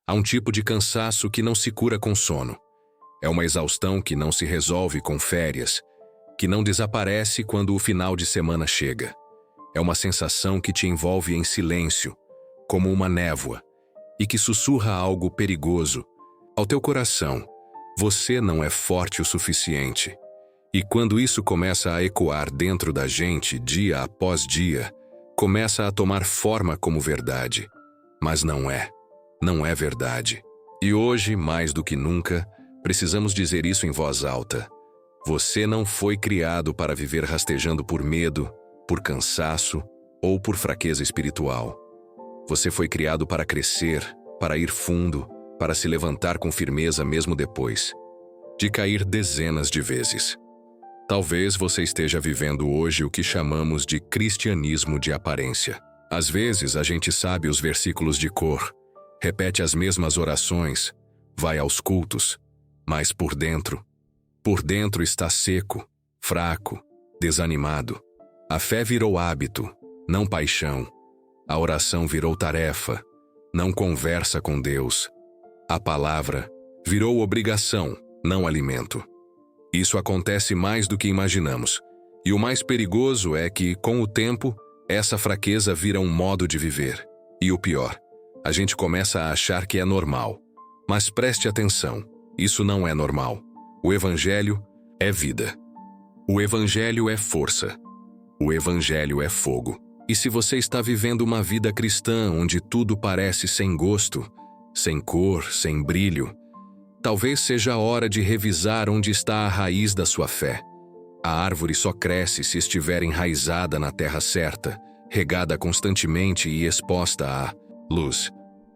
Há um tipo de cansaço que não se cura com sono. É uma exaustão que não se resolve com férias, que não desaparece quando o final de semana chega. É uma sensação que te envolve em silêncio, como uma névoa, e que sussurra algo perigoso ao teu coração. Você não é forte o suficiente. E quando isso começa a ecoar dentro da gente dia após dia, começa a tomar forma como verdade. Mas não é. Não é verdade. E hoje, mais do que nunca, precisamos dizer isso em voz alta. Você não foi criado para viver rastejando por medo, por cansaço ou por fraqueza espiritual. Você foi criado para crescer, para ir fundo, para se levantar com firmeza mesmo depois de cair dezenas de vezes. Talvez você esteja vivendo hoje o que chamamos de cristianismo de aparência. Às vezes a gente sabe os versículos de cor, repete as mesmas orações, vai aos cultos, mas por dentro está seco, fraco, desanimado. A fé virou hábito, não paixão. A oração virou tarefa, não conversa com Deus. A palavra virou obrigação, não alimento. Isso acontece mais do que imaginamos. E o mais perigoso é que, com o tempo, essa fraqueza vira um modo de viver. E o pior, a gente começa a achar que é normal. Mas preste atenção, isso não é normal. O Evangelho é vida. O Evangelho é força. O Evangelho é fogo. E se você está vivendo uma vida cristã onde tudo parece sem gosto, sem cor, sem brilho, talvez seja a hora de revisar onde está a raiz da sua fé. A árvore só cresce se estiver enraizada na terra certa, regada constantemente e exposta à luz.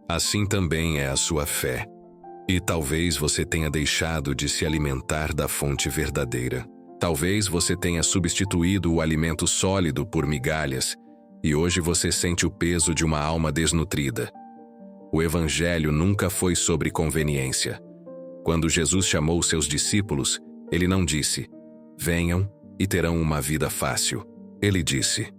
Assim também é a sua fé. E talvez você tenha deixado de se alimentar da fonte verdadeira. Talvez você tenha substituído o alimento sólido por migalhas, e hoje você sente o peso de uma alma desnutrida. O Evangelho nunca foi sobre conveniência. Quando Jesus chamou seus discípulos, ele não disse: venham e terão uma vida fácil. Ele disse: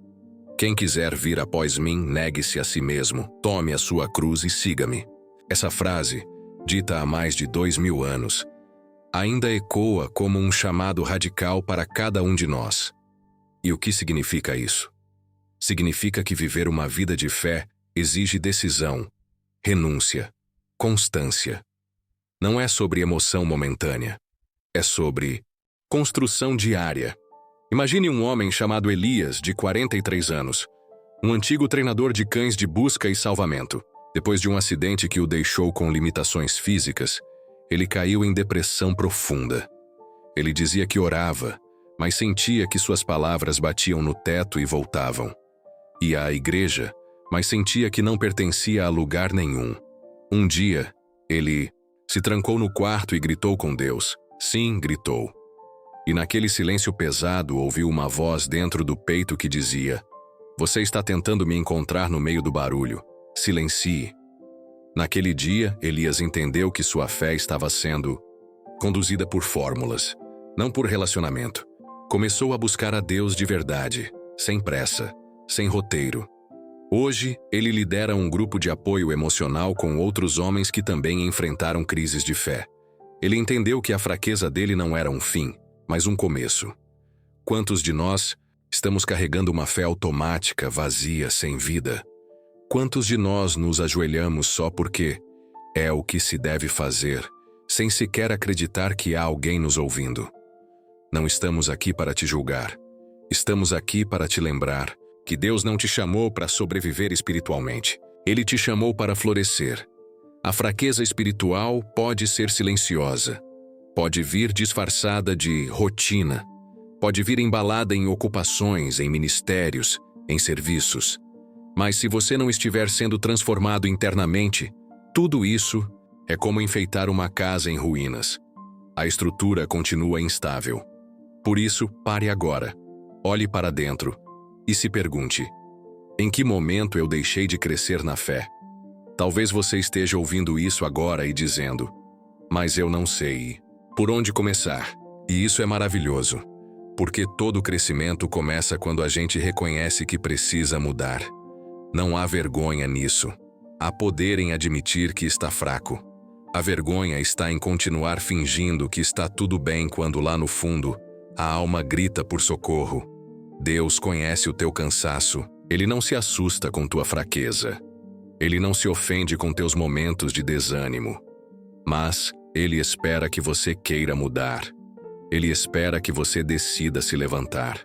quem quiser vir após mim, negue-se a si mesmo, tome a sua cruz e siga-me. Essa frase, dita há mais de 2000 anos, ainda ecoa como um chamado radical para cada um de nós. E o que significa isso? Significa que viver uma vida de fé exige decisão, renúncia, constância. Não é sobre emoção momentânea. É sobre construção diária. Imagine um homem chamado Elias, de 43 anos, um antigo treinador de cães de busca e salvamento. Depois de um acidente que o deixou com limitações físicas, ele caiu em depressão profunda. Ele dizia que orava, mas sentia que suas palavras batiam no teto e voltavam. Ia à igreja, mas sentia que não pertencia a lugar nenhum. Um dia, ele se trancou no quarto e gritou com Deus. Sim, gritou. E naquele silêncio pesado ouviu uma voz dentro do peito que dizia: você está tentando me encontrar no meio do barulho. Silencie. Naquele dia, Elias entendeu que sua fé estava sendo conduzida por fórmulas, não por relacionamento. Começou a buscar a Deus de verdade, sem pressa, sem roteiro. Hoje, ele lidera um grupo de apoio emocional com outros homens que também enfrentaram crises de fé. Ele entendeu que a fraqueza dele não era um fim, mas um começo. Quantos de nós estamos carregando uma fé automática, vazia, sem vida? Quantos de nós nos ajoelhamos só porque é o que se deve fazer, sem sequer acreditar que há alguém nos ouvindo? Não estamos aqui para te julgar. Estamos aqui para te lembrar que Deus não te chamou para sobreviver espiritualmente. Ele te chamou para florescer. A fraqueza espiritual pode ser silenciosa. Pode vir disfarçada de rotina. Pode vir embalada em ocupações, em ministérios, em serviços. Mas se você não estiver sendo transformado internamente, tudo isso é como enfeitar uma casa em ruínas. A estrutura continua instável. Por isso, pare agora. Olhe para dentro e se pergunte: em que momento eu deixei de crescer na fé? Talvez você esteja ouvindo isso agora e dizendo: mas eu não sei por onde começar. E isso é maravilhoso, porque todo crescimento começa quando a gente reconhece que precisa mudar. Não há vergonha nisso. Há poder em admitir que está fraco. A vergonha está em continuar fingindo que está tudo bem quando lá no fundo a alma grita por socorro. Deus conhece o teu cansaço. Ele não se assusta com tua fraqueza. Ele não se ofende com teus momentos de desânimo. Mas Ele espera que você queira mudar. Ele espera que você decida se levantar.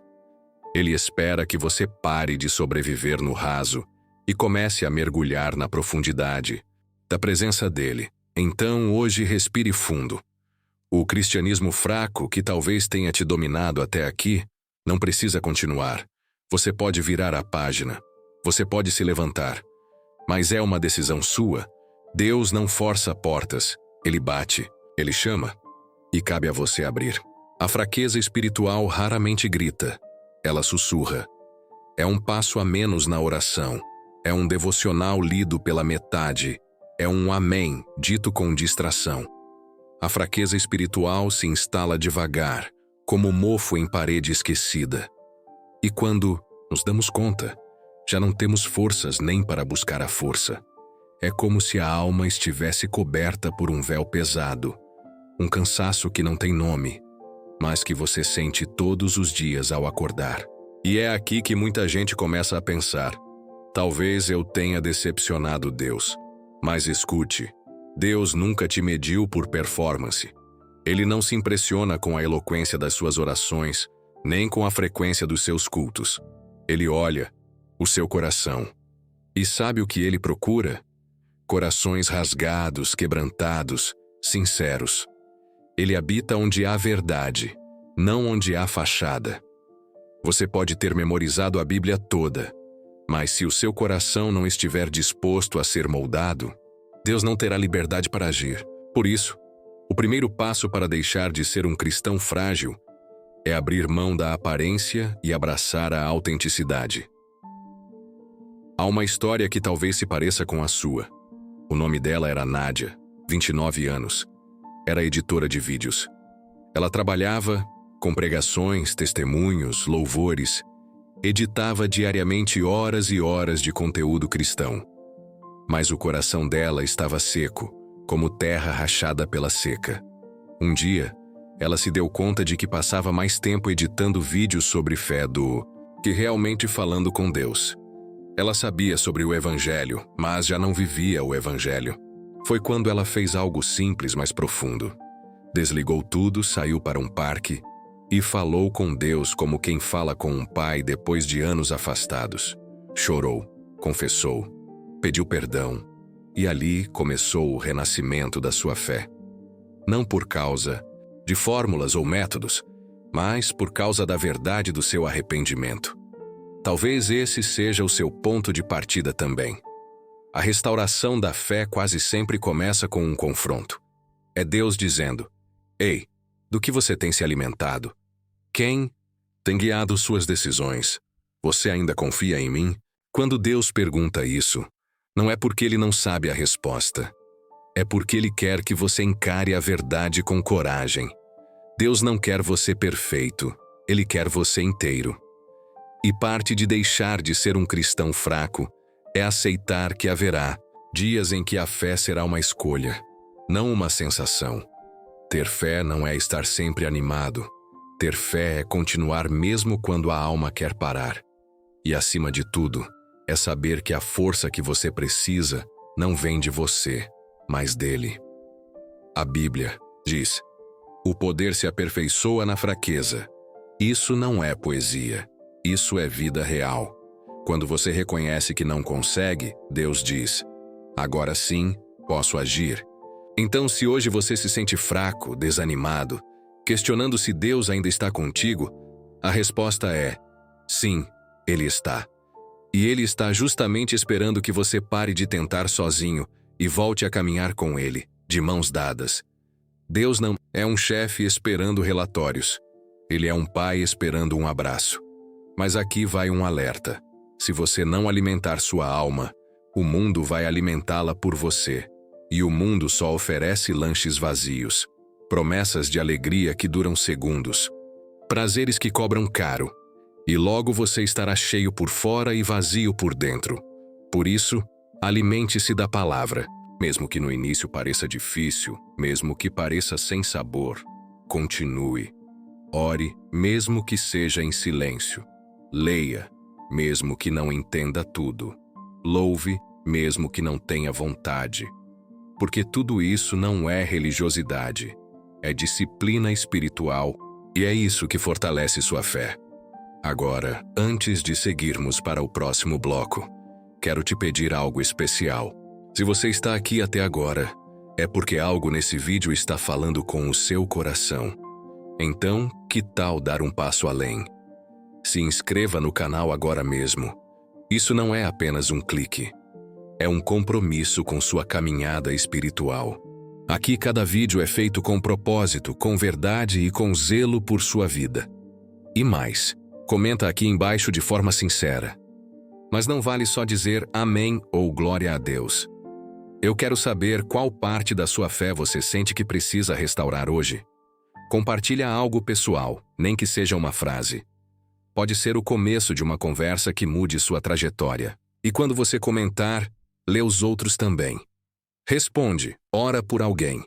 Ele espera que você pare de sobreviver no raso e comece a mergulhar na profundidade da presença dele. Então, hoje, respire fundo. O cristianismo fraco, que talvez tenha te dominado até aqui, não precisa continuar. Você pode virar a página. Você pode se levantar. Mas é uma decisão sua. Deus não força portas. Ele bate. Ele chama. E cabe a você abrir. A fraqueza espiritual raramente grita. Ela sussurra. É um passo a menos na oração. É um devocional lido pela metade. É um amém dito com distração. A fraqueza espiritual se instala devagar, como mofo em parede esquecida. E quando nos damos conta, já não temos forças nem para buscar a força. É como se a alma estivesse coberta por um véu pesado, um cansaço que não tem nome, mas que você sente todos os dias ao acordar. E é aqui que muita gente começa a pensar: talvez eu tenha decepcionado Deus. Mas escute, Deus nunca te mediu por performance. Ele não se impressiona com a eloquência das suas orações, nem com a frequência dos seus cultos. Ele olha o seu coração. E sabe o que ele procura? Corações rasgados, quebrantados, sinceros. Ele habita onde há verdade, não onde há fachada. Você pode ter memorizado a Bíblia toda, mas se o seu coração não estiver disposto a ser moldado, Deus não terá liberdade para agir. Por isso, o primeiro passo para deixar de ser um cristão frágil é abrir mão da aparência e abraçar a autenticidade. Há uma história que talvez se pareça com a sua. O nome dela era Nádia, 29 anos. Era editora de vídeos. Ela trabalhava com pregações, testemunhos, louvores. Editava diariamente horas e horas de conteúdo cristão. Mas o coração dela estava seco, como terra rachada pela seca. Um dia, ela se deu conta de que passava mais tempo editando vídeos sobre fé do que realmente falando com Deus. Ela sabia sobre o Evangelho, mas já não vivia o Evangelho. Foi quando ela fez algo simples, mas profundo. Desligou tudo, saiu para um parque e falou com Deus como quem fala com um pai depois de anos afastados. Chorou, confessou, pediu perdão, e ali começou o renascimento da sua fé. Não por causa de fórmulas ou métodos, mas por causa da verdade do seu arrependimento. Talvez esse seja o seu ponto de partida também. A restauração da fé quase sempre começa com um confronto. É Deus dizendo: Ei, do que você tem se alimentado? Quem tem guiado suas decisões? Você ainda confia em mim? Quando Deus pergunta isso, não é porque Ele não sabe a resposta. É porque Ele quer que você encare a verdade com coragem. Deus não quer você perfeito, Ele quer você inteiro. E parte de deixar de ser um cristão fraco é aceitar que haverá dias em que a fé será uma escolha, não uma sensação. Ter fé não é estar sempre animado. Ter fé é continuar mesmo quando a alma quer parar. E acima de tudo, é saber que a força que você precisa não vem de você, mas dele. A Bíblia diz: o poder se aperfeiçoa na fraqueza. Isso não é poesia. Isso é vida real. Quando você reconhece que não consegue, Deus diz: agora sim, posso agir. Então, se hoje você se sente fraco, desanimado, questionando se Deus ainda está contigo, a resposta é: sim, Ele está. E Ele está justamente esperando que você pare de tentar sozinho e volte a caminhar com Ele, de mãos dadas. Deus não é um chefe esperando relatórios. Ele é um pai esperando um abraço. Mas aqui vai um alerta. Se você não alimentar sua alma, o mundo vai alimentá-la por você. E o mundo só oferece lanches vazios, promessas de alegria que duram segundos, prazeres que cobram caro, e logo você estará cheio por fora e vazio por dentro. Por isso, Alimente-se da palavra, mesmo que no início pareça difícil, mesmo que pareça sem sabor. Continue. Ore, mesmo que seja em silêncio. Leia, mesmo que não entenda tudo. Louve, mesmo que não tenha vontade. Porque tudo isso não é religiosidade, é disciplina espiritual, e é isso que fortalece sua fé. Agora, antes de seguirmos para o próximo bloco, quero te pedir algo especial. Se você está aqui até agora, é porque algo nesse vídeo está falando com o seu coração. Então, que tal dar um passo além? Se inscreva no canal agora mesmo. Isso não é apenas um clique. É um compromisso com sua caminhada espiritual. Aqui cada vídeo é feito com propósito, com verdade e com zelo por sua vida. E mais, comenta aqui embaixo de forma sincera. Mas não vale só dizer amém ou glória a Deus. Eu quero saber qual parte da sua fé você sente que precisa restaurar hoje. Compartilha algo pessoal, nem que seja uma frase. Pode ser o começo de uma conversa que mude sua trajetória. E quando você comentar, lê os outros também. Responde, ora por alguém.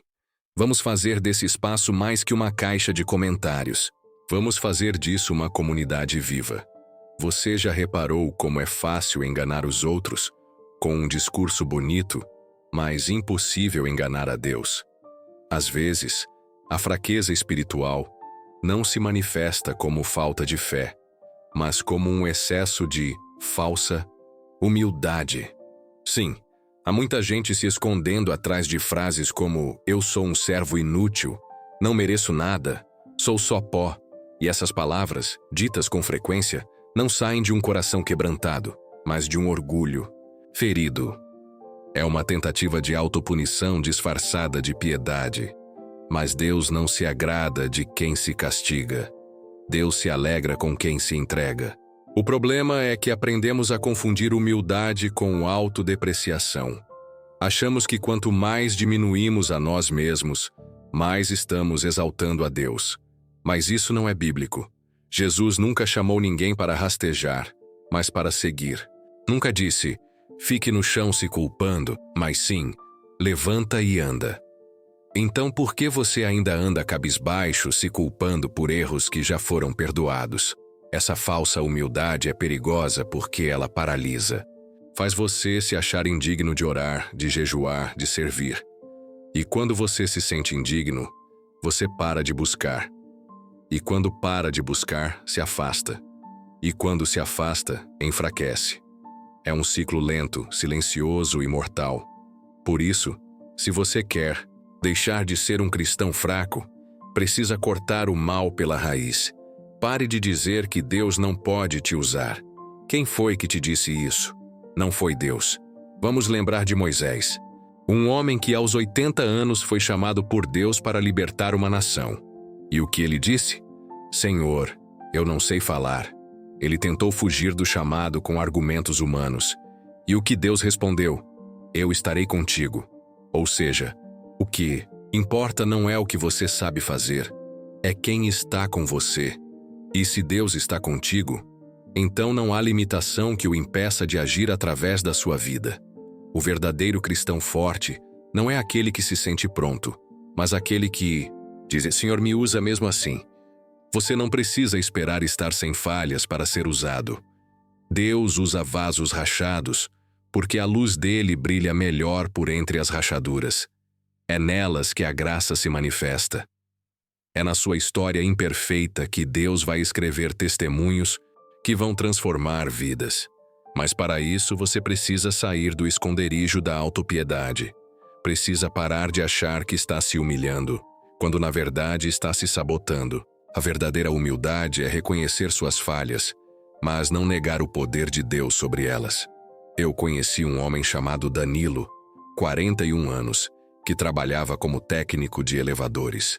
Vamos fazer desse espaço mais que uma caixa de comentários. Vamos fazer disso uma comunidade viva. Você já reparou como é fácil enganar os outros, com um discurso bonito, mas impossível enganar a Deus? Às vezes, a fraqueza espiritual não se manifesta como falta de fé, mas como um excesso de falsa humildade. Sim, há muita gente se escondendo atrás de frases como "eu sou um servo inútil", "não mereço nada", "sou só pó", e essas palavras, ditas com frequência, não saem de um coração quebrantado, mas de um orgulho ferido. É uma tentativa de autopunição disfarçada de piedade. Mas Deus não se agrada de quem se castiga. Deus se alegra com quem se entrega. O problema é que aprendemos a confundir humildade com autodepreciação. Achamos que quanto mais diminuímos a nós mesmos, mais estamos exaltando a Deus. Mas isso não é bíblico. Jesus nunca chamou ninguém para rastejar, mas para seguir. Nunca disse, fique no chão se culpando, mas sim, levanta e anda. Então por que você ainda anda cabisbaixo se culpando por erros que já foram perdoados? Essa falsa humildade é perigosa porque ela paralisa. Faz você se achar indigno de orar, de jejuar, de servir. E quando você se sente indigno, você para de buscar. E quando para de buscar, se afasta. E quando se afasta, enfraquece. É um ciclo lento, silencioso e mortal. Por isso, se você quer deixar de ser um cristão fraco, precisa cortar o mal pela raiz. Pare de dizer que Deus não pode te usar. Quem foi que te disse isso? Não foi Deus. Vamos lembrar de Moisés, um homem que aos 80 anos foi chamado por Deus para libertar uma nação. E o que ele disse? Senhor, eu não sei falar. Ele tentou fugir do chamado com argumentos humanos. E o que Deus respondeu? Eu estarei contigo. Ou seja, o que importa não é o que você sabe fazer, é quem está com você. E se Deus está contigo, então não há limitação que o impeça de agir através da sua vida. O verdadeiro cristão forte não é aquele que se sente pronto, mas aquele que diz, Senhor, me usa mesmo assim. Você não precisa esperar estar sem falhas para ser usado. Deus usa vasos rachados, porque a luz dele brilha melhor por entre as rachaduras. É nelas que a graça se manifesta. É na sua história imperfeita que Deus vai escrever testemunhos que vão transformar vidas. Mas para isso você precisa sair do esconderijo da autopiedade. Precisa parar de achar que está se humilhando, quando na verdade está se sabotando. A verdadeira humildade é reconhecer suas falhas, mas não negar o poder de Deus sobre elas. Eu conheci um homem chamado Danilo, 41 anos, que trabalhava como técnico de elevadores.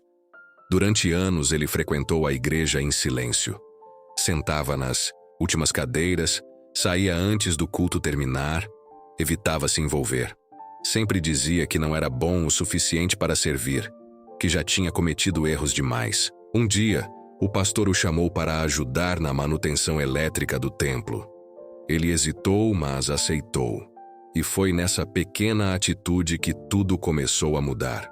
Durante anos ele frequentou a igreja em silêncio. Sentava nas últimas cadeiras, saía antes do culto terminar, evitava se envolver. Sempre dizia que não era bom o suficiente para servir, que já tinha cometido erros demais. Um dia, o pastor o chamou para ajudar na manutenção elétrica do templo. Ele hesitou, mas aceitou. E foi nessa pequena atitude que tudo começou a mudar.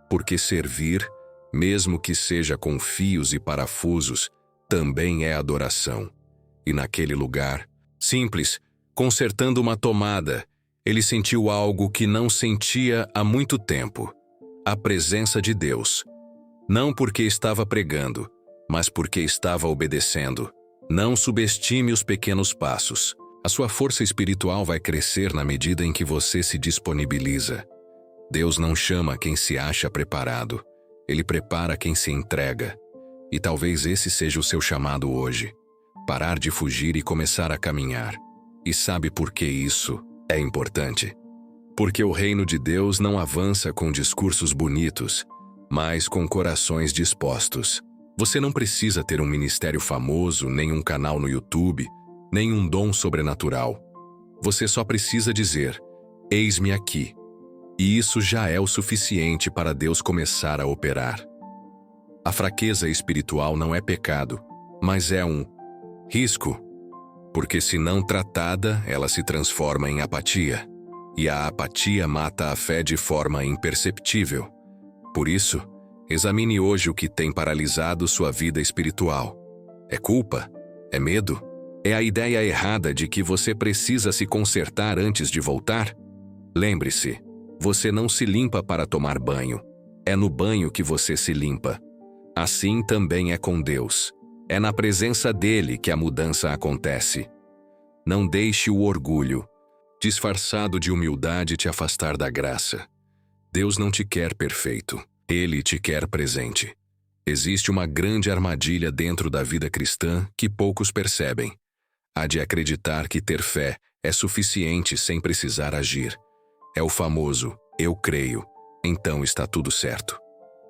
Porque servir, mesmo que seja com fios e parafusos, também é adoração. E naquele lugar, simples, consertando uma tomada, ele sentiu algo que não sentia há muito tempo: a presença de Deus. Não porque estava pregando, mas porque estava obedecendo. Não subestime os pequenos passos. A sua força espiritual vai crescer na medida em que você se disponibiliza. Deus não chama quem se acha preparado. Ele prepara quem se entrega. E talvez esse seja o seu chamado hoje. Parar de fugir e começar a caminhar. E sabe por que isso é importante? Porque o reino de Deus não avança com discursos bonitos, mas com corações dispostos. Você não precisa ter um ministério famoso, nem um canal no YouTube, nem um dom sobrenatural. Você só precisa dizer: eis-me aqui. E isso já é o suficiente para Deus começar a operar. A fraqueza espiritual não é pecado, mas é um risco. Porque se não tratada, ela se transforma em apatia. E a apatia mata a fé de forma imperceptível. Por isso, examine hoje o que tem paralisado sua vida espiritual. É culpa? É medo? É a ideia errada de que você precisa se consertar antes de voltar? Lembre-se, você não se limpa para tomar banho. É no banho que você se limpa. Assim também é com Deus. É na presença dele que a mudança acontece. Não deixe o orgulho, disfarçado de humildade, te afastar da graça. Deus não te quer perfeito. Ele te quer presente. Existe uma grande armadilha dentro da vida cristã que poucos percebem. A de acreditar que ter fé é suficiente sem precisar agir. É o famoso "eu creio, então está tudo certo".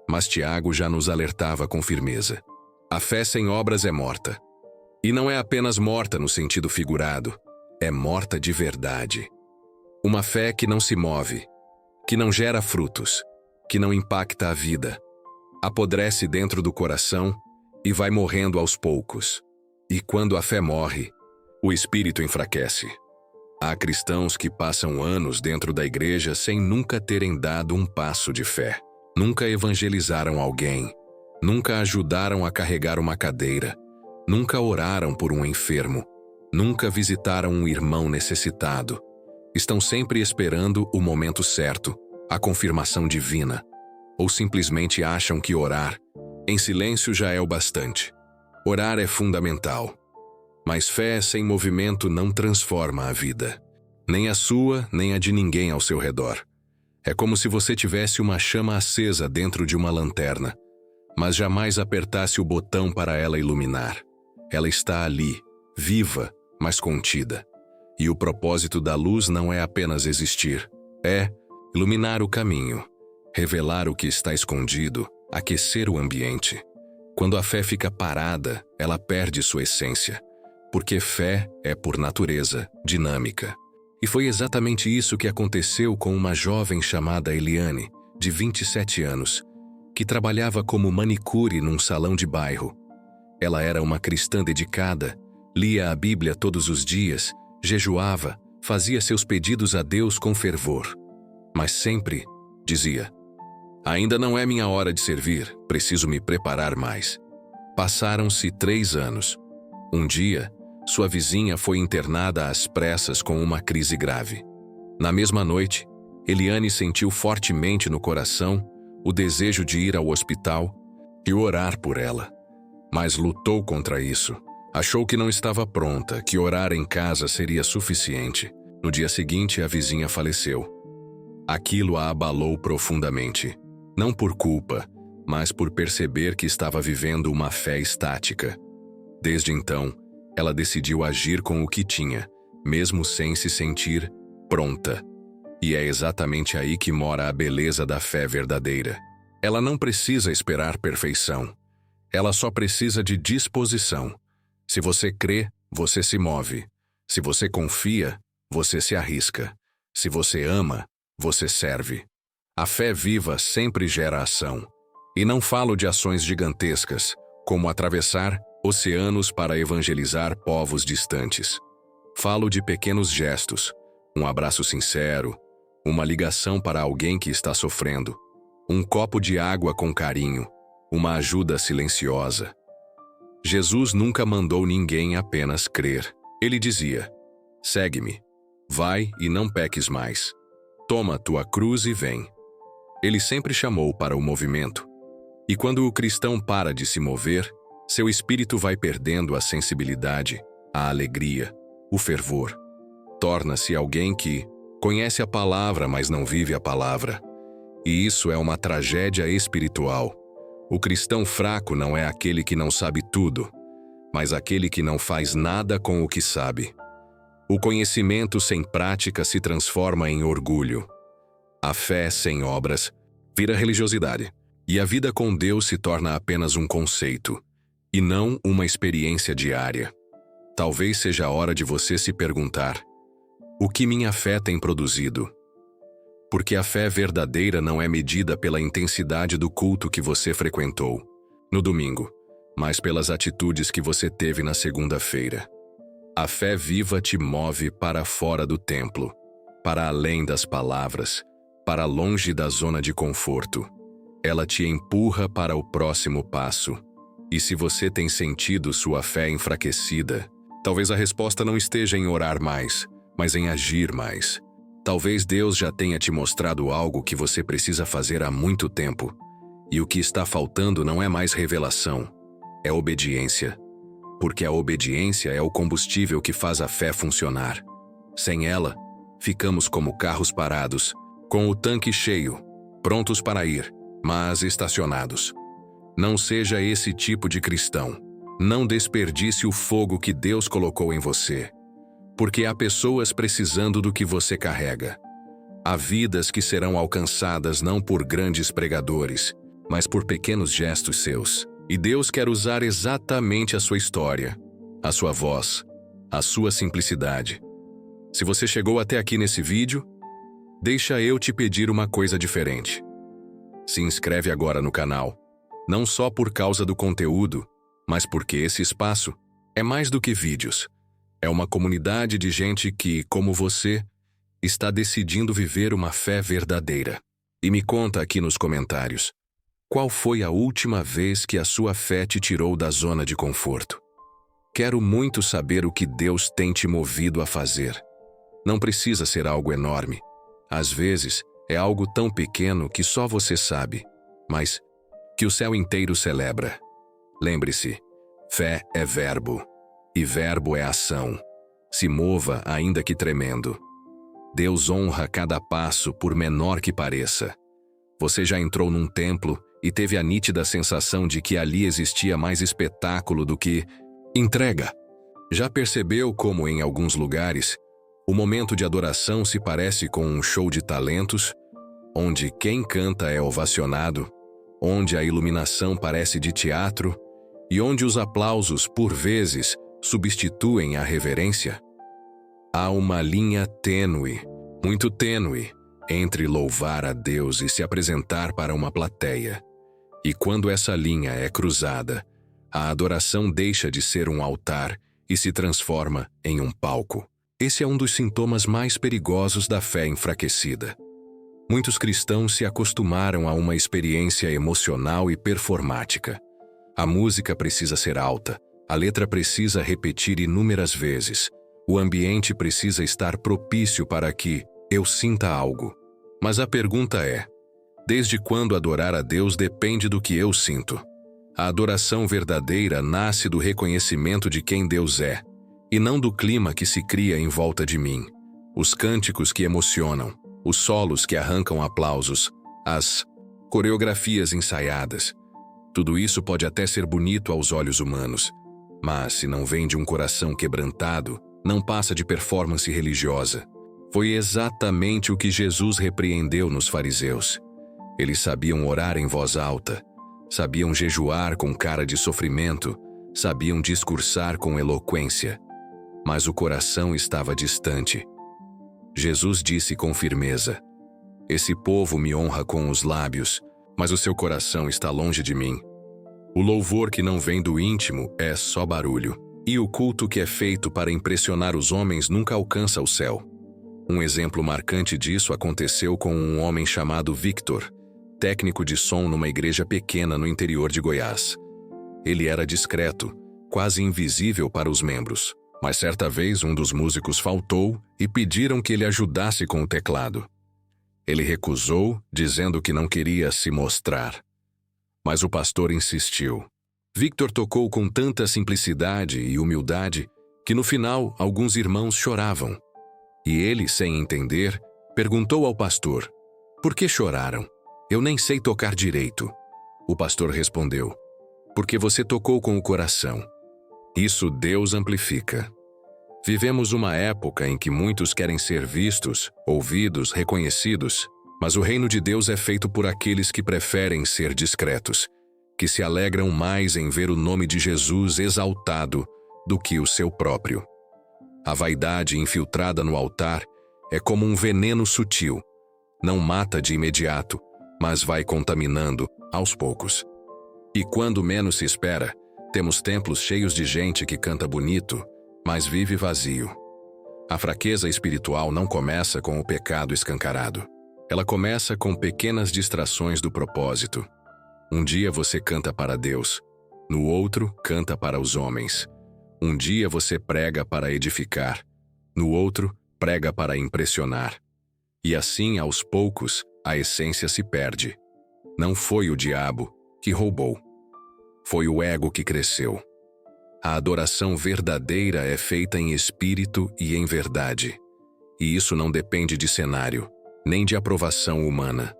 Mas Tiago já nos alertava com firmeza. A fé sem obras é morta. E não é apenas morta no sentido figurado, é morta de verdade. Uma fé que não se move, que não gera frutos, que não impacta a vida, apodrece dentro do coração e vai morrendo aos poucos. E quando a fé morre, o espírito enfraquece. Há cristãos que passam anos dentro da igreja sem nunca terem dado um passo de fé. Nunca evangelizaram alguém, nunca ajudaram a carregar uma cadeira, nunca oraram por um enfermo, nunca visitaram um irmão necessitado. Estão sempre esperando o momento certo, a confirmação divina. Ou simplesmente acham que orar em silêncio já é o bastante. Orar é fundamental. Mas fé sem movimento não transforma a vida. Nem a sua, nem a de ninguém ao seu redor. É como se você tivesse uma chama acesa dentro de uma lanterna, mas jamais apertasse o botão para ela iluminar. Ela está ali, viva, mas contida. E o propósito da luz não é apenas existir. É iluminar o caminho, revelar o que está escondido, aquecer o ambiente. Quando a fé fica parada, ela perde sua essência. Porque fé é, por natureza, dinâmica. E foi exatamente isso que aconteceu com uma jovem chamada Eliane, de 27 anos, que trabalhava como manicure num salão de bairro. Ela era uma cristã dedicada, lia a Bíblia todos os dias, jejuava, fazia seus pedidos a Deus com fervor. Mas sempre dizia: ainda não é minha hora de servir, preciso me preparar mais. Passaram-se 3 anos. Um dia, sua vizinha foi internada às pressas com uma crise grave. Na mesma noite, Eliane sentiu fortemente no coração o desejo de ir ao hospital e orar por ela. Mas lutou contra isso. Achou que não estava pronta, que orar em casa seria suficiente. No dia seguinte, a vizinha faleceu. Aquilo a abalou profundamente. Não por culpa, mas por perceber que estava vivendo uma fé estática. Desde então, ela decidiu agir com o que tinha, mesmo sem se sentir pronta. E é exatamente aí que mora a beleza da fé verdadeira. Ela não precisa esperar perfeição. Ela só precisa de disposição. Se você crê, você se move. Se você confia, você se arrisca. Se você ama, você serve. A fé viva sempre gera ação. E não falo de ações gigantescas, como atravessar oceanos para evangelizar povos distantes. Falo de pequenos gestos, Um abraço sincero, uma ligação para alguém que está sofrendo, um copo de água com carinho, uma ajuda silenciosa. Jesus nunca mandou ninguém apenas crer. Ele dizia: segue-me, vai e não peques mais. Toma tua cruz e vem. Ele sempre chamou para o movimento. E quando o cristão para de se mover, seu espírito vai perdendo a sensibilidade, a alegria, o fervor. Torna-se alguém que conhece a palavra, mas não vive a palavra. E isso é uma tragédia espiritual. O cristão fraco não é aquele que não sabe tudo, mas aquele que não faz nada com o que sabe. O conhecimento sem prática se transforma em orgulho. A fé sem obras vira religiosidade. E a vida com Deus se torna apenas um conceito, e não uma experiência diária. Talvez seja a hora de você se perguntar: o que minha fé tem produzido? Porque a fé verdadeira não é medida pela intensidade do culto que você frequentou no domingo, mas pelas atitudes que você teve na segunda-feira. A fé viva te move para fora do templo, para além das palavras, para longe da zona de conforto. Ela te empurra para o próximo passo. E se você tem sentido sua fé enfraquecida, talvez a resposta não esteja em orar mais, mas em agir mais. Talvez Deus já tenha te mostrado algo que você precisa fazer há muito tempo. E o que está faltando não é mais revelação, é obediência. Porque a obediência é o combustível que faz a fé funcionar. Sem ela, ficamos como carros parados, com o tanque cheio, prontos para ir, mas estacionados. Não seja esse tipo de cristão. Não desperdice o fogo que Deus colocou em você. Porque há pessoas precisando do que você carrega. Há vidas que serão alcançadas não por grandes pregadores, mas por pequenos gestos seus. E Deus quer usar exatamente a sua história, a sua voz, a sua simplicidade. Se você chegou até aqui nesse vídeo, deixa eu te pedir uma coisa diferente. Se inscreve agora no canal, não só por causa do conteúdo, mas porque esse espaço é mais do que vídeos. É uma comunidade de gente que, como você, está decidindo viver uma fé verdadeira. E me conta aqui nos comentários, qual foi a última vez que a sua fé te tirou da zona de conforto? Quero muito saber o que Deus tem te movido a fazer. Não precisa ser algo enorme. Às vezes, é algo tão pequeno que só você sabe, mas que o céu inteiro celebra. Lembre-se, fé é verbo. E verbo é ação. Se mova, ainda que tremendo. Deus honra cada passo, por menor que pareça. Você já entrou num templo e teve a nítida sensação de que ali existia mais espetáculo do que entrega. Já percebeu como, em alguns lugares, o momento de adoração se parece com um show de talentos, onde quem canta é ovacionado, onde a iluminação parece de teatro e onde os aplausos, por vezes, substituem a reverência? Há uma linha tênue, muito tênue, entre louvar a Deus e se apresentar para uma plateia. E quando essa linha é cruzada, a adoração deixa de ser um altar e se transforma em um palco. Esse é um dos sintomas mais perigosos da fé enfraquecida. Muitos cristãos se acostumaram a uma experiência emocional e performática. A música precisa ser alta, a letra precisa repetir inúmeras vezes, o ambiente precisa estar propício para que eu sinta algo. Mas a pergunta é: desde quando adorar a Deus depende do que eu sinto? A adoração verdadeira nasce do reconhecimento de quem Deus é, e não do clima que se cria em volta de mim. Os cânticos que emocionam, os solos que arrancam aplausos, as coreografias ensaiadas. Tudo isso pode até ser bonito aos olhos humanos, mas se não vem de um coração quebrantado, não passa de performance religiosa. Foi exatamente o que Jesus repreendeu nos fariseus. Eles sabiam orar em voz alta, sabiam jejuar com cara de sofrimento, sabiam discursar com eloquência, mas o coração estava distante. Jesus disse com firmeza: esse povo me honra com os lábios, mas o seu coração está longe de mim. O louvor que não vem do íntimo é só barulho, e o culto que é feito para impressionar os homens nunca alcança o céu. Um exemplo marcante disso aconteceu com um homem chamado Victor, técnico de som numa igreja pequena no interior de Goiás. Ele era discreto, quase invisível para os membros, mas certa vez um dos músicos faltou e pediram que ele ajudasse com o teclado. Ele recusou, dizendo que não queria se mostrar. Mas o pastor insistiu. Victor tocou com tanta simplicidade e humildade que no final alguns irmãos choravam. E ele, sem entender, perguntou ao pastor: "Por que choraram? Eu nem sei tocar direito." O pastor respondeu: "Porque você tocou com o coração. Isso Deus amplifica." Vivemos uma época em que muitos querem ser vistos, ouvidos, reconhecidos, mas o reino de Deus é feito por aqueles que preferem ser discretos, que se alegram mais em ver o nome de Jesus exaltado do que o seu próprio. A vaidade infiltrada no altar é como um veneno sutil. Não mata de imediato, mas vai contaminando aos poucos. E quando menos se espera, temos templos cheios de gente que canta bonito, mas vive vazio. A fraqueza espiritual não começa com o pecado escancarado. Ela começa com pequenas distrações do propósito. Um dia você canta para Deus, no outro canta para os homens. Um dia você prega para edificar, no outro prega para impressionar. E assim, aos poucos, a essência se perde. Não foi o diabo que roubou. Foi o ego que cresceu. A adoração verdadeira é feita em espírito e em verdade. E isso não depende de cenário, nem de aprovação humana.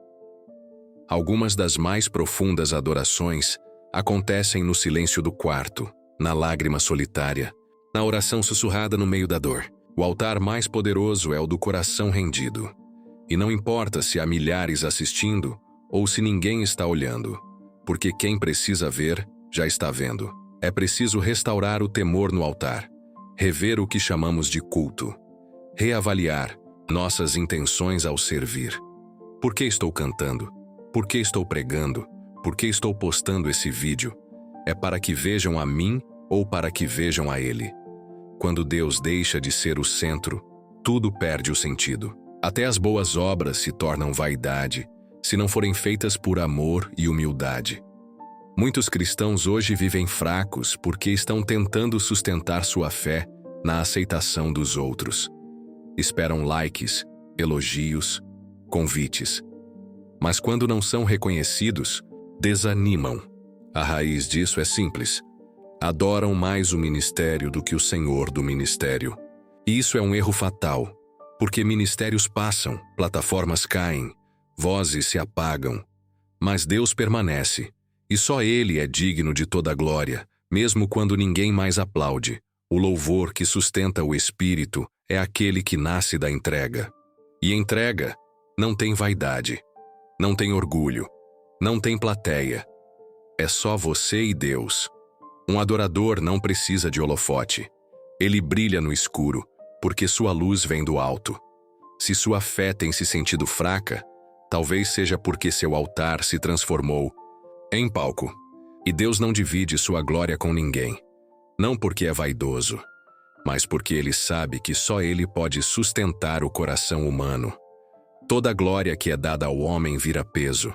Algumas das mais profundas adorações acontecem no silêncio do quarto, na lágrima solitária, na oração sussurrada no meio da dor. O altar mais poderoso é o do coração rendido. E não importa se há milhares assistindo ou se ninguém está olhando, porque quem precisa ver, já está vendo. É preciso restaurar o temor no altar, rever o que chamamos de culto, reavaliar nossas intenções ao servir. Por que estou cantando? Por que estou pregando? Por que estou postando esse vídeo? É para que vejam a mim ou para que vejam a Ele? Quando Deus deixa de ser o centro, tudo perde o sentido. Até as boas obras se tornam vaidade, se não forem feitas por amor e humildade. Muitos cristãos hoje vivem fracos porque estão tentando sustentar sua fé na aceitação dos outros. Esperam likes, elogios, convites. Mas quando não são reconhecidos, desanimam. A raiz disso é simples. Adoram mais o ministério do que o Senhor do ministério. E isso é um erro fatal, porque ministérios passam, plataformas caem, vozes se apagam, mas Deus permanece. E só Ele é digno de toda a glória, mesmo quando ninguém mais aplaude. O louvor que sustenta o espírito é aquele que nasce da entrega. E entrega não tem vaidade, não tem orgulho, não tem plateia. É só você e Deus. Um adorador não precisa de holofote. Ele brilha no escuro, porque sua luz vem do alto. Se sua fé tem se sentido fraca, talvez seja porque seu altar se transformou em palco. E Deus não divide sua glória com ninguém. Não porque é vaidoso, mas porque Ele sabe que só Ele pode sustentar o coração humano. Toda glória que é dada ao homem vira peso,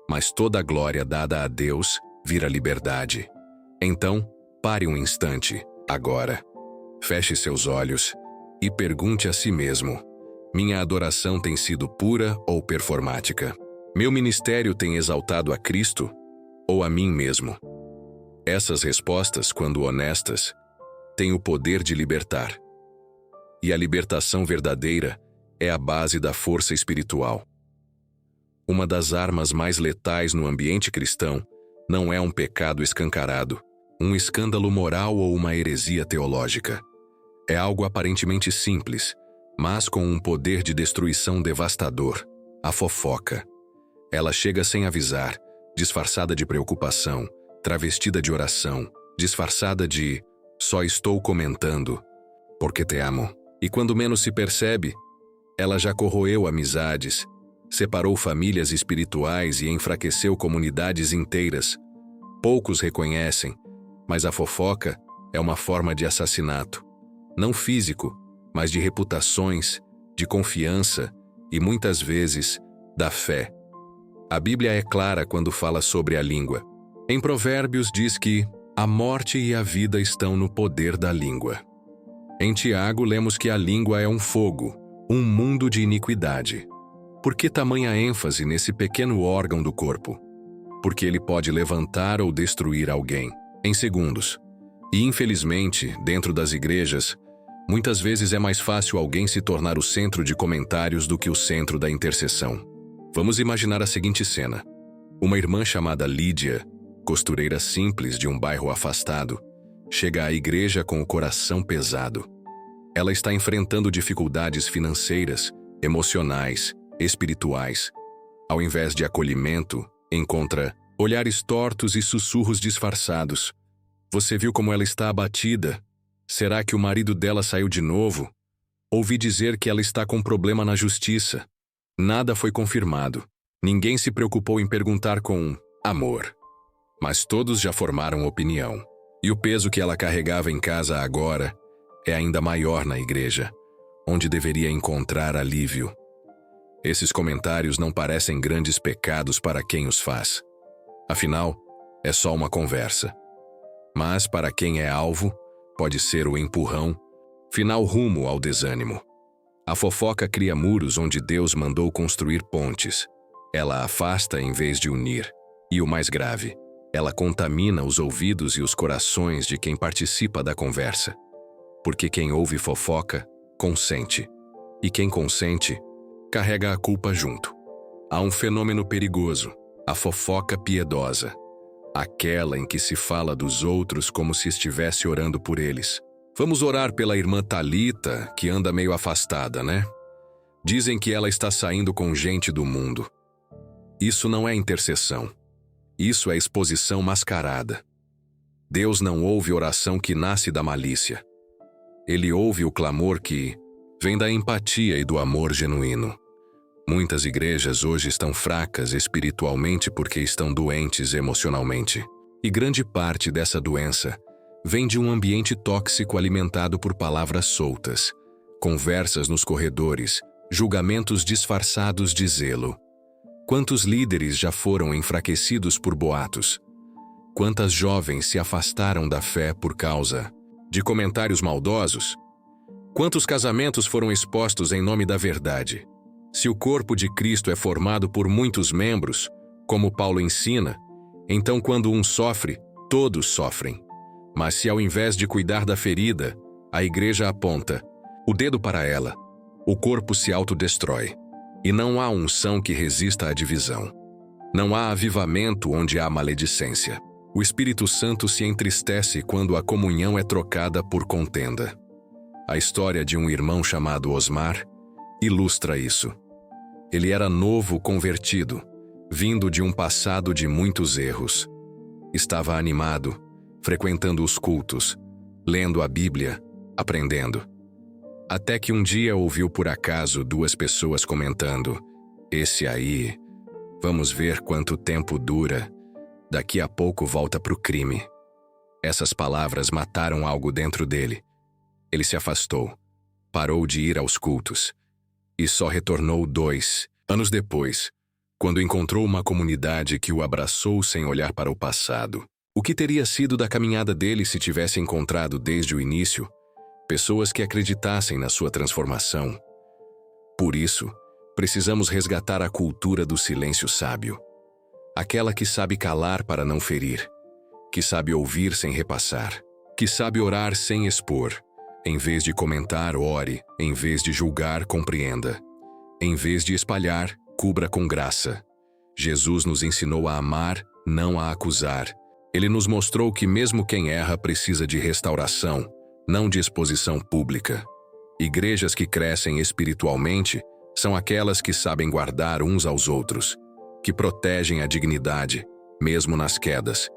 mas toda glória dada a Deus vira liberdade. Então, pare um instante, agora. Feche seus olhos e pergunte a si mesmo: minha adoração tem sido pura ou performática? Meu ministério tem exaltado a Cristo ou a mim mesmo? Essas respostas, quando honestas, têm o poder de libertar. E a libertação verdadeira é a base da força espiritual. Uma das armas mais letais no ambiente cristão não é um pecado escancarado, um escândalo moral ou uma heresia teológica. É algo aparentemente simples, mas com um poder de destruição devastador: a fofoca. Ela chega sem avisar, disfarçada de preocupação, travestida de oração, disfarçada de "só estou comentando, porque te amo". E quando menos se percebe, ela já corroeu amizades, separou famílias espirituais e enfraqueceu comunidades inteiras. Poucos reconhecem, mas a fofoca é uma forma de assassinato, não físico, mas de reputações, de confiança e, muitas vezes, da fé. A Bíblia é clara quando fala sobre a língua. Em Provérbios diz que a morte e a vida estão no poder da língua. Em Tiago lemos que a língua é um fogo, um mundo de iniquidade. Por que tamanha ênfase nesse pequeno órgão do corpo? Porque ele pode levantar ou destruir alguém em segundos. E, infelizmente, dentro das igrejas, muitas vezes é mais fácil alguém se tornar o centro de comentários do que o centro da intercessão. Vamos imaginar a seguinte cena. Uma irmã chamada Lídia, costureira simples de um bairro afastado, chega à igreja com o coração pesado. Ela está enfrentando dificuldades financeiras, emocionais, espirituais. Ao invés de acolhimento, encontra olhares tortos e sussurros disfarçados. Você viu como ela está abatida? Será que o marido dela saiu de novo? Ouvi dizer que ela está com problema na justiça. Nada foi confirmado. Ninguém se preocupou em perguntar com amor. Mas todos já formaram opinião. E o peso que ela carregava em casa agora é ainda maior na igreja, onde deveria encontrar alívio. Esses comentários não parecem grandes pecados para quem os faz. Afinal, é só uma conversa. Mas para quem é alvo, pode ser o empurrão, final rumo ao desânimo. A fofoca cria muros onde Deus mandou construir pontes. Ela afasta em vez de unir. E o mais grave, ela contamina os ouvidos e os corações de quem participa da conversa. Porque quem ouve fofoca, consente. E quem consente, carrega a culpa junto. Há um fenômeno perigoso, a fofoca piedosa. Aquela em que se fala dos outros como se estivesse orando por eles. Vamos orar pela irmã Thalita, que anda meio afastada, né? Dizem que ela está saindo com gente do mundo. Isso não é intercessão. Isso é exposição mascarada. Deus não ouve oração que nasce da malícia. Ele ouve o clamor que vem da empatia e do amor genuíno. Muitas igrejas hoje estão fracas espiritualmente porque estão doentes emocionalmente. E grande parte dessa doença vem de um ambiente tóxico alimentado por palavras soltas, conversas nos corredores, julgamentos disfarçados de zelo. Quantos líderes já foram enfraquecidos por boatos? Quantas jovens se afastaram da fé por causa de comentários maldosos? Quantos casamentos foram expostos em nome da verdade? Se o corpo de Cristo é formado por muitos membros, como Paulo ensina, então quando um sofre, todos sofrem. Mas se ao invés de cuidar da ferida, a igreja aponta o dedo para ela, o corpo se autodestrói. E não há unção que resista à divisão. Não há avivamento onde há maledicência. O Espírito Santo se entristece quando a comunhão é trocada por contenda. A história de um irmão chamado Osmar ilustra isso. Ele era novo convertido, vindo de um passado de muitos erros. Estava animado, frequentando os cultos, lendo a Bíblia, aprendendo. Até que um dia ouviu por acaso duas pessoas comentando: "Esse aí, vamos ver quanto tempo dura. Daqui a pouco volta pro crime." Essas palavras mataram algo dentro dele. Ele se afastou, parou de ir aos cultos, e só retornou 2 anos depois, quando encontrou uma comunidade que o abraçou sem olhar para o passado. O que teria sido da caminhada dele se tivesse encontrado desde o início pessoas que acreditassem na sua transformação? Por isso, precisamos resgatar a cultura do silêncio sábio. Aquela que sabe calar para não ferir, que sabe ouvir sem repassar, que sabe orar sem expor. Em vez de comentar, ore. Em vez de julgar, compreenda. Em vez de espalhar, cubra com graça. Jesus nos ensinou a amar, não a acusar. Ele nos mostrou que mesmo quem erra precisa de restauração, não de exposição pública. Igrejas que crescem espiritualmente são aquelas que sabem guardar uns aos outros, que protegem a dignidade, mesmo nas quedas,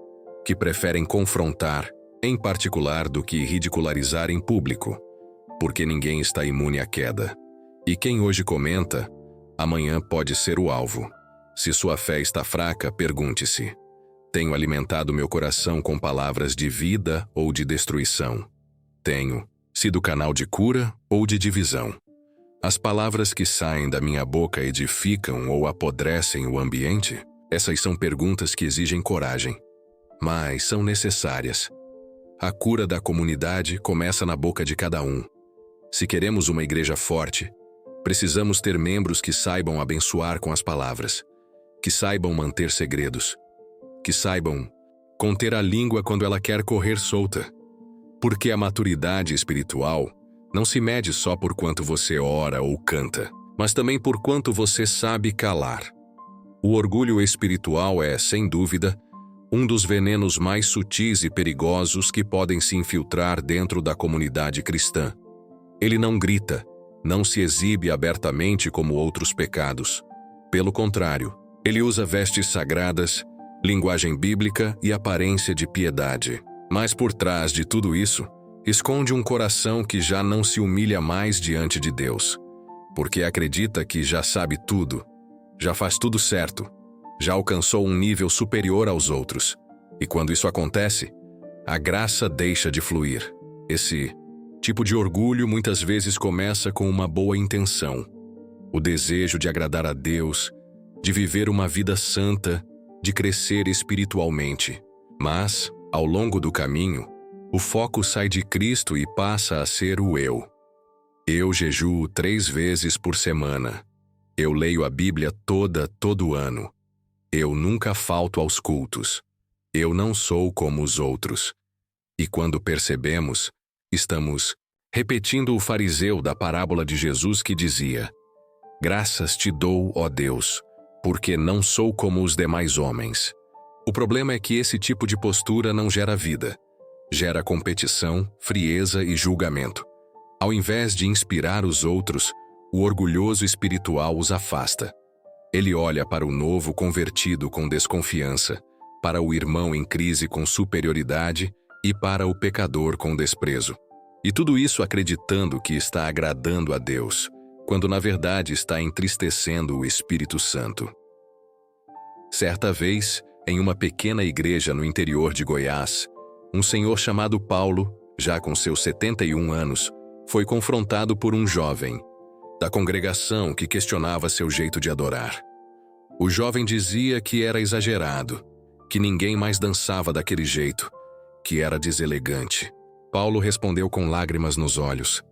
que preferem confrontar, em particular, do que ridicularizar em público, porque ninguém está imune à queda. E quem hoje comenta, amanhã pode ser o alvo. Se sua fé está fraca, pergunte-se: tenho alimentado meu coração com palavras de vida ou de destruição? Tenho sido canal de cura ou de divisão? As palavras que saem da minha boca edificam ou apodrecem o ambiente? Essas são perguntas que exigem coragem, mas são necessárias. A cura da comunidade começa na boca de cada um. Se queremos uma igreja forte, precisamos ter membros que saibam abençoar com as palavras, que saibam manter segredos, que saibam conter a língua quando ela quer correr solta. Porque a maturidade espiritual não se mede só por quanto você ora ou canta, mas também por quanto você sabe calar. O orgulho espiritual é, sem dúvida, um dos venenos mais sutis e perigosos que podem se infiltrar dentro da comunidade cristã. Ele não grita, não se exibe abertamente como outros pecados. Pelo contrário, ele usa vestes sagradas, linguagem bíblica e aparência de piedade. Mas por trás de tudo isso, esconde um coração que já não se humilha mais diante de Deus, porque acredita que já sabe tudo, já faz tudo certo, já alcançou um nível superior aos outros. E quando isso acontece, a graça deixa de fluir. Esse tipo de orgulho muitas vezes começa com uma boa intenção, o desejo de agradar a Deus, de viver uma vida santa, de crescer espiritualmente. Mas, ao longo do caminho, o foco sai de Cristo e passa a ser o eu. Eu jejuo 3 vezes por semana. Eu leio a Bíblia todo ano. Eu nunca falto aos cultos. Eu não sou como os outros. E quando percebemos, estamos repetindo o fariseu da parábola de Jesus que dizia: "Graças te dou, ó Deus, porque não sou como os demais homens." O problema é que esse tipo de postura não gera vida. Gera competição, frieza e julgamento. Ao invés de inspirar os outros, o orgulhoso espiritual os afasta. Ele olha para o novo convertido com desconfiança, para o irmão em crise com superioridade e para o pecador com desprezo. E tudo isso acreditando que está agradando a Deus, quando na verdade está entristecendo o Espírito Santo. Certa vez, em uma pequena igreja no interior de Goiás, um senhor chamado Paulo, já com seus 71 anos, foi confrontado por um jovem da congregação que questionava seu jeito de adorar. O jovem dizia que era exagerado, que ninguém mais dançava daquele jeito, que era deselegante. Paulo respondeu com lágrimas nos olhos: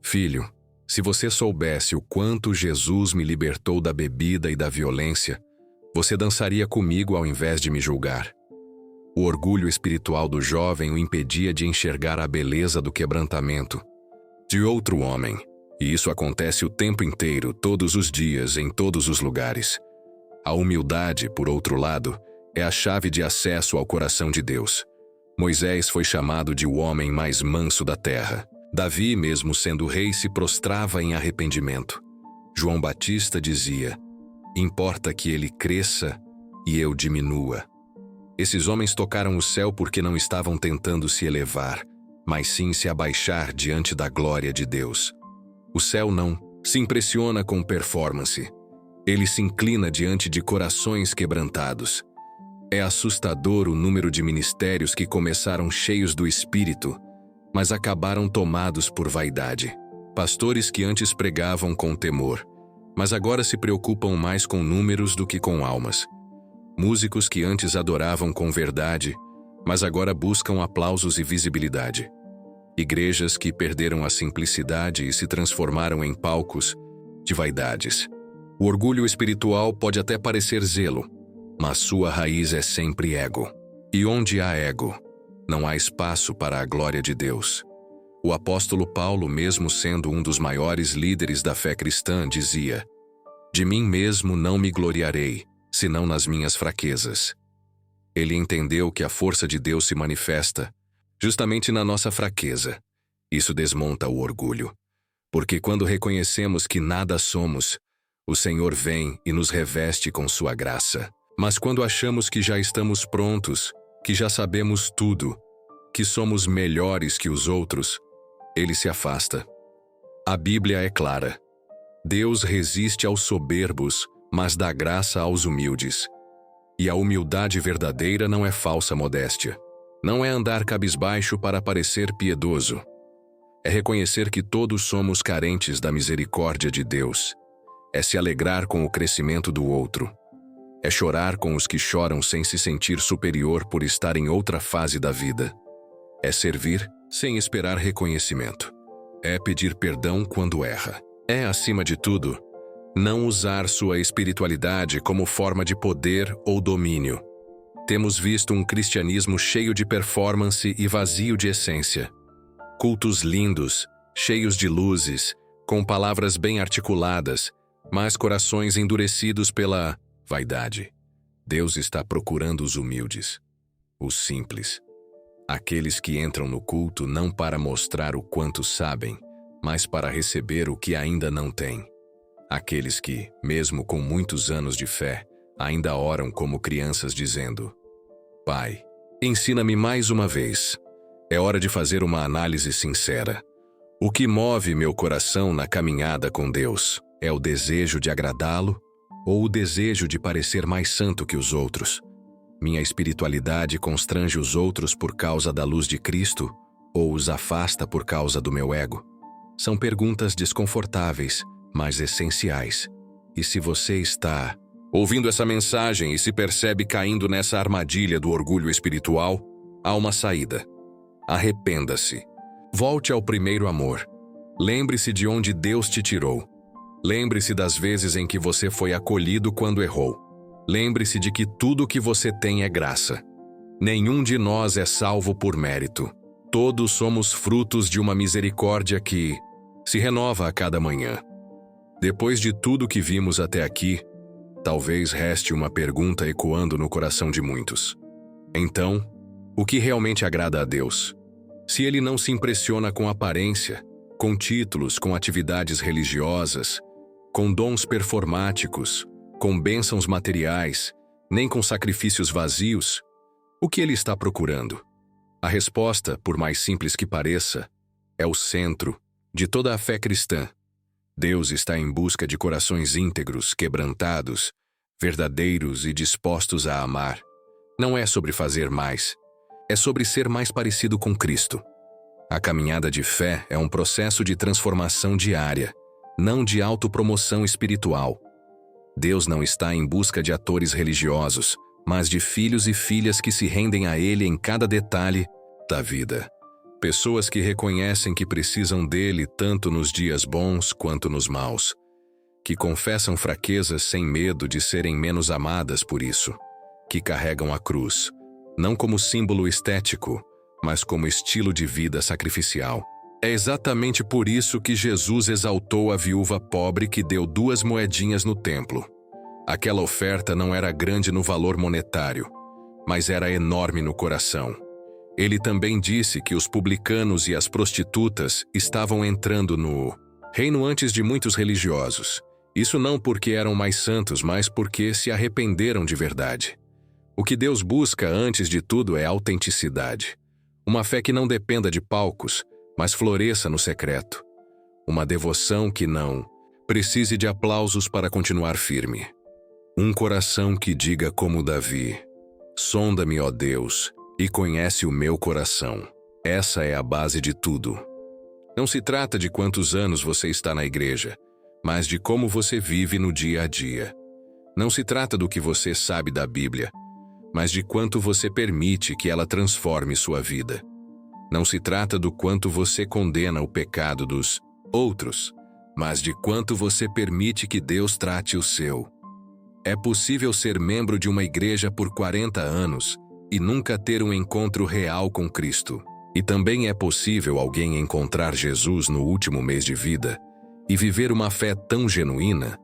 "Filho, se você soubesse o quanto Jesus me libertou da bebida e da violência, você dançaria comigo ao invés de me julgar." O orgulho espiritual do jovem o impedia de enxergar a beleza do quebrantamento de outro homem. E isso acontece o tempo inteiro, todos os dias, em todos os lugares. A humildade, por outro lado, é a chave de acesso ao coração de Deus. Moisés foi chamado de o homem mais manso da terra. Davi, mesmo sendo rei, se prostrava em arrependimento. João Batista dizia: "Importa que ele cresça e eu diminua." Esses homens tocaram o céu porque não estavam tentando se elevar, mas sim se abaixar diante da glória de Deus. O céu não se impressiona com performance. Ele se inclina diante de corações quebrantados. É assustador o número de ministérios que começaram cheios do Espírito, mas acabaram tomados por vaidade. Pastores que antes pregavam com temor, mas agora se preocupam mais com números do que com almas. Músicos que antes adoravam com verdade, mas agora buscam aplausos e visibilidade. Igrejas que perderam a simplicidade e se transformaram em palcos de vaidades. O orgulho espiritual pode até parecer zelo, mas sua raiz é sempre ego. E onde há ego, não há espaço para a glória de Deus. O apóstolo Paulo, mesmo sendo um dos maiores líderes da fé cristã, dizia: "De mim mesmo não me gloriarei, senão nas minhas fraquezas." Ele entendeu que a força de Deus se manifesta justamente na nossa fraqueza. Isso desmonta o orgulho, porque quando reconhecemos que nada somos, o Senhor vem e nos reveste com sua graça. Mas quando achamos que já estamos prontos, que já sabemos tudo, que somos melhores que os outros, ele se afasta. A Bíblia é clara: Deus resiste aos soberbos, mas dá graça aos humildes. E a humildade verdadeira não é falsa modéstia. Não é andar cabisbaixo para parecer piedoso. É reconhecer que todos somos carentes da misericórdia de Deus. É se alegrar com o crescimento do outro. É chorar com os que choram sem se sentir superior por estar em outra fase da vida. É servir sem esperar reconhecimento. É pedir perdão quando erra. É, acima de tudo, não usar sua espiritualidade como forma de poder ou domínio. Temos visto um cristianismo cheio de performance e vazio de essência. Cultos lindos, cheios de luzes, com palavras bem articuladas, mas corações endurecidos pela vaidade. Deus está procurando os humildes, os simples. Aqueles que entram no culto não para mostrar o quanto sabem, mas para receber o que ainda não têm. Aqueles que, mesmo com muitos anos de fé, ainda oram como crianças dizendo: Pai, ensina-me mais uma vez. É hora de fazer uma análise sincera. O que move meu coração na caminhada com Deus é o desejo de agradá-lo ou o desejo de parecer mais santo que os outros? Minha espiritualidade constrange os outros por causa da luz de Cristo ou os afasta por causa do meu ego? São perguntas desconfortáveis, mas essenciais. E se você está ouvindo essa mensagem e se percebe caindo nessa armadilha do orgulho espiritual, há uma saída. Arrependa-se. Volte ao primeiro amor. Lembre-se de onde Deus te tirou. Lembre-se das vezes em que você foi acolhido quando errou. Lembre-se de que tudo o que você tem é graça. Nenhum de nós é salvo por mérito. Todos somos frutos de uma misericórdia que se renova a cada manhã. Depois de tudo que vimos até aqui, talvez reste uma pergunta ecoando no coração de muitos. Então, o que realmente agrada a Deus? Se Ele não se impressiona com aparência, com títulos, com atividades religiosas, com dons performáticos, com bênçãos materiais, nem com sacrifícios vazios, o que Ele está procurando? A resposta, por mais simples que pareça, é o centro de toda a fé cristã. Deus está em busca de corações íntegros, quebrantados, verdadeiros e dispostos a amar. Não é sobre fazer mais, é sobre ser mais parecido com Cristo. A caminhada de fé é um processo de transformação diária, não de autopromoção espiritual. Deus não está em busca de atores religiosos, mas de filhos e filhas que se rendem a Ele em cada detalhe da vida. Pessoas que reconhecem que precisam dele tanto nos dias bons quanto nos maus. Que confessam fraquezas sem medo de serem menos amadas por isso. Que carregam a cruz, não como símbolo estético, mas como estilo de vida sacrificial. É exatamente por isso que Jesus exaltou a viúva pobre que deu 2 moedinhas no templo. Aquela oferta não era grande no valor monetário, mas era enorme no coração. Ele também disse que os publicanos e as prostitutas estavam entrando no reino antes de muitos religiosos. Isso não porque eram mais santos, mas porque se arrependeram de verdade. O que Deus busca antes de tudo é autenticidade. Uma fé que não dependa de palcos, mas floresça no secreto. Uma devoção que não precise de aplausos para continuar firme. Um coração que diga como Davi: sonda-me, ó Deus, e conhece o meu coração. Essa é a base de tudo. Não se trata de quantos anos você está na igreja, mas de como você vive no dia a dia. Não se trata do que você sabe da Bíblia, mas de quanto você permite que ela transforme sua vida. Não se trata do quanto você condena o pecado dos outros, mas de quanto você permite que Deus trate o seu. É possível ser membro de uma igreja por 40 anos e nunca ter um encontro real com Cristo. E também é possível alguém encontrar Jesus no último mês de vida e viver uma fé tão genuína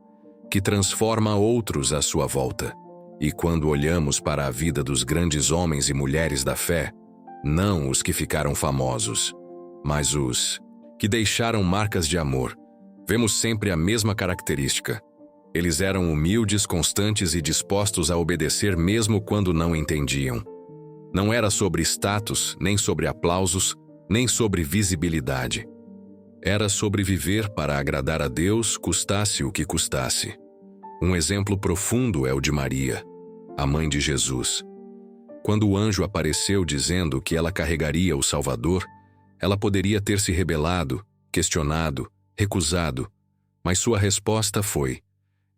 que transforma outros à sua volta. E quando olhamos para a vida dos grandes homens e mulheres da fé, não os que ficaram famosos, mas os que deixaram marcas de amor, vemos sempre a mesma característica. Eles eram humildes, constantes e dispostos a obedecer mesmo quando não entendiam. Não era sobre status, nem sobre aplausos, nem sobre visibilidade. Era sobre viver para agradar a Deus, custasse o que custasse. Um exemplo profundo é o de Maria, a mãe de Jesus. Quando o anjo apareceu dizendo que ela carregaria o Salvador, Ela poderia ter se rebelado, questionado, recusado, mas sua resposta foi: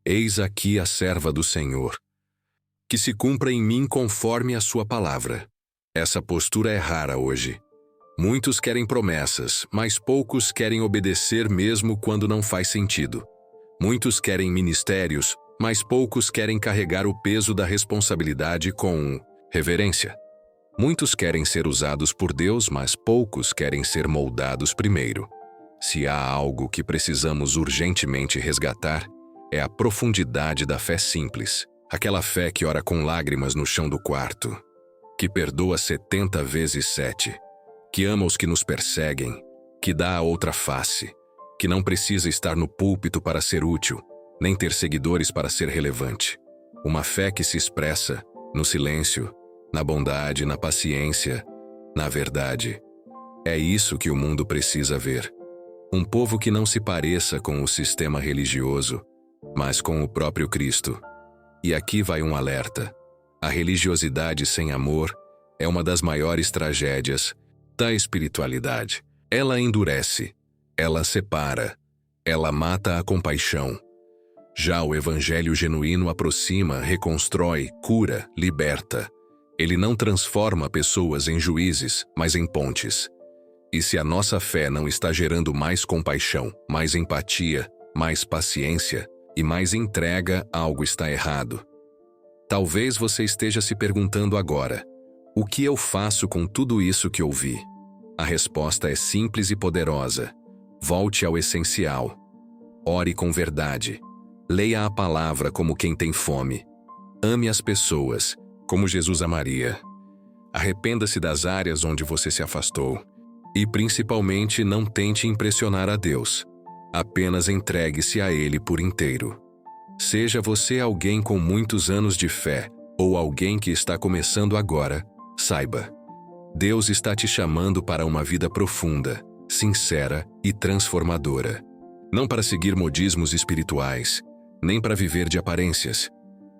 eis aqui a serva do Senhor. Que se cumpra em mim conforme a sua palavra. Essa postura é rara hoje. Muitos querem promessas, mas poucos querem obedecer mesmo quando não faz sentido. Muitos querem ministérios, mas poucos querem carregar o peso da responsabilidade com reverência. Muitos querem ser usados por Deus, mas poucos querem ser moldados primeiro. Se há algo que precisamos urgentemente resgatar, é a profundidade da fé simples. Aquela fé que ora com lágrimas no chão do quarto, que perdoa 70 vezes 7, que ama os que nos perseguem, que dá a outra face, que não precisa estar no púlpito para ser útil, nem ter seguidores para ser relevante. Uma fé que se expressa no silêncio, na bondade, na paciência, na verdade. É isso que o mundo precisa ver. Um povo que não se pareça com o sistema religioso, mas com o próprio Cristo. E aqui vai um alerta. A religiosidade sem amor é uma das maiores tragédias da espiritualidade. Ela endurece, ela separa, ela mata a compaixão. Já o evangelho genuíno aproxima, reconstrói, cura, liberta. Ele não transforma pessoas em juízes, mas em pontes. E se a nossa fé não está gerando mais compaixão, mais empatia, mais paciência e mais entrega, algo está errado. Talvez você esteja se perguntando agora: o que eu faço com tudo isso que ouvi? A resposta é simples e poderosa. Volte ao essencial. Ore com verdade. Leia a palavra como quem tem fome. Ame as pessoas, como Jesus amaria. Arrependa-se das áreas onde você se afastou. E principalmente não tente impressionar a Deus. Apenas entregue-se a Ele por inteiro. Seja você alguém com muitos anos de fé ou alguém que está começando agora, saiba: Deus está te chamando para uma vida profunda, sincera e transformadora. Não para seguir modismos espirituais, nem para viver de aparências,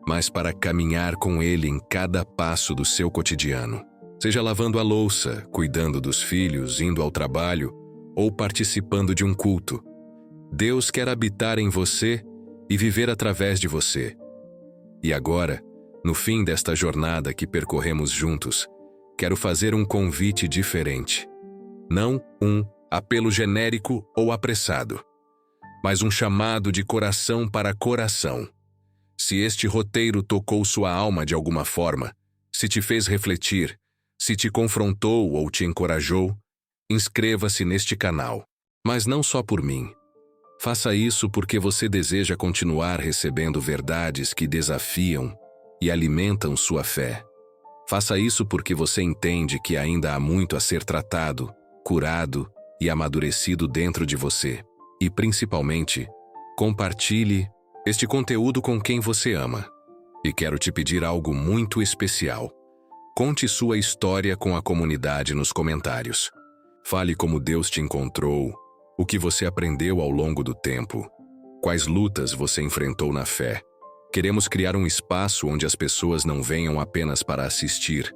mas para caminhar com Ele em cada passo do seu cotidiano. Seja lavando a louça, cuidando dos filhos, indo ao trabalho ou participando de um culto. Deus quer habitar em você e viver através de você. E agora, no fim desta jornada que percorremos juntos, quero fazer um convite diferente. Não um apelo genérico ou apressado, mas um chamado de coração para coração. Se este roteiro tocou sua alma de alguma forma, se te fez refletir, se te confrontou ou te encorajou, inscreva-se neste canal. Mas não só por mim. Faça isso porque você deseja continuar recebendo verdades que desafiam e alimentam sua fé. Faça isso porque você entende que ainda há muito a ser tratado, curado e amadurecido dentro de você. E, principalmente, compartilhe este conteúdo com quem você ama. E quero te pedir algo muito especial. Conte sua história com a comunidade nos comentários. Fale como Deus te encontrou, o que você aprendeu ao longo do tempo, quais lutas você enfrentou na fé. Queremos criar um espaço onde as pessoas não venham apenas para assistir,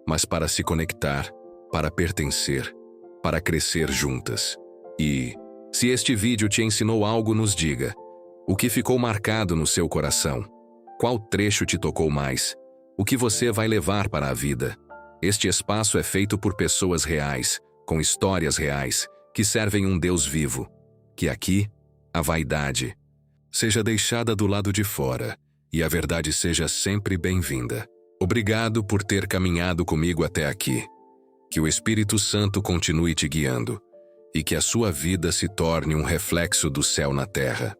mas para se conectar, para pertencer, para crescer juntas. E, se este vídeo te ensinou algo, nos diga. O que ficou marcado no seu coração? Qual trecho te tocou mais? O que você vai levar para a vida? Este espaço é feito por pessoas reais, com histórias reais, que servem um Deus vivo. Que aqui, a vaidade seja deixada do lado de fora e a verdade seja sempre bem-vinda. Obrigado por ter caminhado comigo até aqui. Que o Espírito Santo continue te guiando e que a sua vida se torne um reflexo do céu na terra.